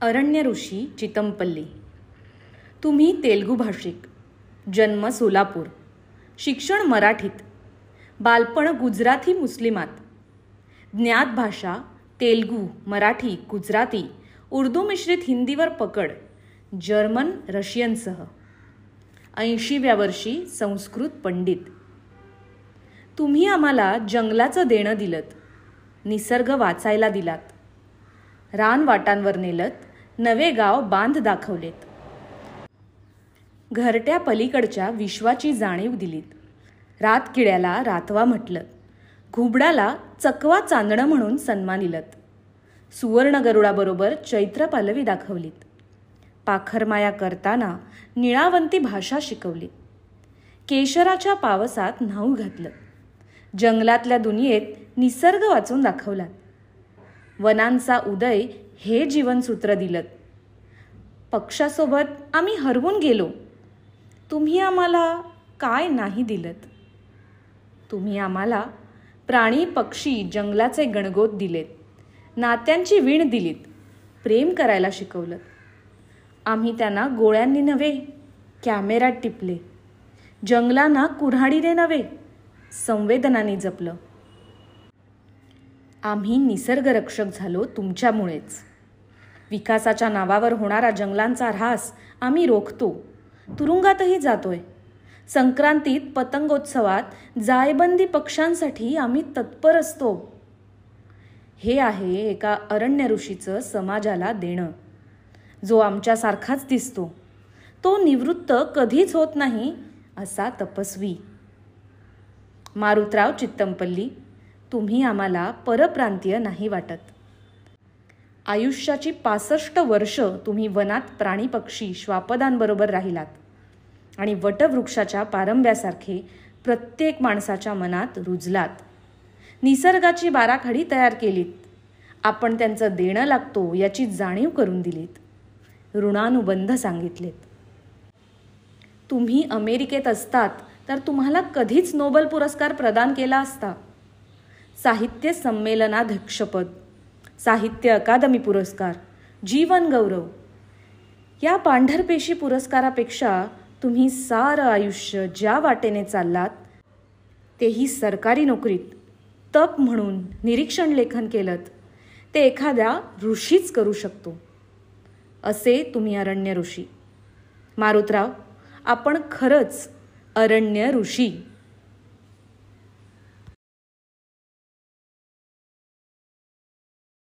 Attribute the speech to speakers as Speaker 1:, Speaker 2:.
Speaker 1: अरण्य ऋषी चितमपल्ली. तुम्ही तेलुगू भाषिक, जन्म सोलापूर, शिक्षण मराठीत, बालपण गुजराती मुस्लिमात, ज्ञात भाषा तेलुगू, मराठी, गुजराती, उर्दू मिश्रित हिंदीवर पकड, जर्मन, रशियनसह. 80व्या वर्षी संस्कृत पंडित. तुम्ही आम्हाला जंगलाचं देणं दिलत, निसर्ग वाचायला दिलात, रानवाटांवर नेलत, नवे गाव बांध दाखवलेत, घरट्या पलीकडच्या विश्वाची जाणीव दिलीत, रातकिड्याला रातवा म्हटलं, घुबडाला चकवा चांदणं म्हणून सन्मानिलत, सुवर्ण गरुडाबरोबर चैत्र पालवी दाखवलीत, पाखरमाया करताना निळावंती भाषा शिकवली, केशराच्या पावसात न्हाऊ घातलं, जंगलातल्या दुनियेत निसर्ग वाचून दाखवलात, वनांचा उदय हे जीवनसूत्र दिलत, पक्षासोबत आम्ही हरवून गेलो, तुम्ही आम्हाला काय नाही दिलत. तुम्ही आम्हाला प्राणी पक्षी जंगलाचे गणगोत दिलेत, नात्यांची वीण दिलीत, प्रेम करायला शिकवलं. आम्ही त्यांना गोळ्यांनी नव्हे कॅमेऱ्यात टिपले, जंगलांना कुऱ्हाडीने नव्हे संवेदनांनी जपलं. आम्ही निसर्गरक्षक झालो तुमच्यामुळेच. विकासाच्या नावावर होणारा जंगलांचा ऱ्हास आम्ही रोखतो, तुरुंगातही जातोय. संक्रांतीत पतंगोत्सवात जायबंदी पक्ष्यांसाठी आम्ही तत्पर असतो. हे आहे एका अरण्य ऋषीचं समाजाला देणं, जो आमच्यासारखाच दिसतो, तो निवृत्त कधीच होत नाही असा तपस्वी. मारुतराव चितमपल्ली. तुम्ही आम्हाला परप्रांतीय नाही वाटत. आयुष्याची 65 वर्ष तुम्ही वनात प्राणी पक्षी श्वापदांबरोबर राहिलात आणि वटवृक्षाच्या पारंब्यासारखे प्रत्येक माणसाच्या मनात रुजलात. निसर्गाची बाराखडी तयार केलीत. आपण त्यांचं देणं लागतो याची जाणीव करून दिलीत. ऋणानुबंध सांगितलेत. तुम्ही अमेरिकेत असतात तर तुम्हाला कधीच नोबेल पुरस्कार प्रदान केला असता. साहित्य संमेलनाध्यक्षपद, साहित्य अकादमी पुरस्कार, जीवन गौरव या पांढरपेशी पुरस्कारापेक्षा तुम्ही सारं आयुष्य ज्या वाटेने चाललात, तेही सरकारी नोकरीत तप म्हणून निरीक्षण लेखन केलंत, ते एखाद्या ऋषीच करू शकतो. असे तुम्ही अरण्य ऋषी. मारुतराव, आपण खरंच अरण्य ऋषी.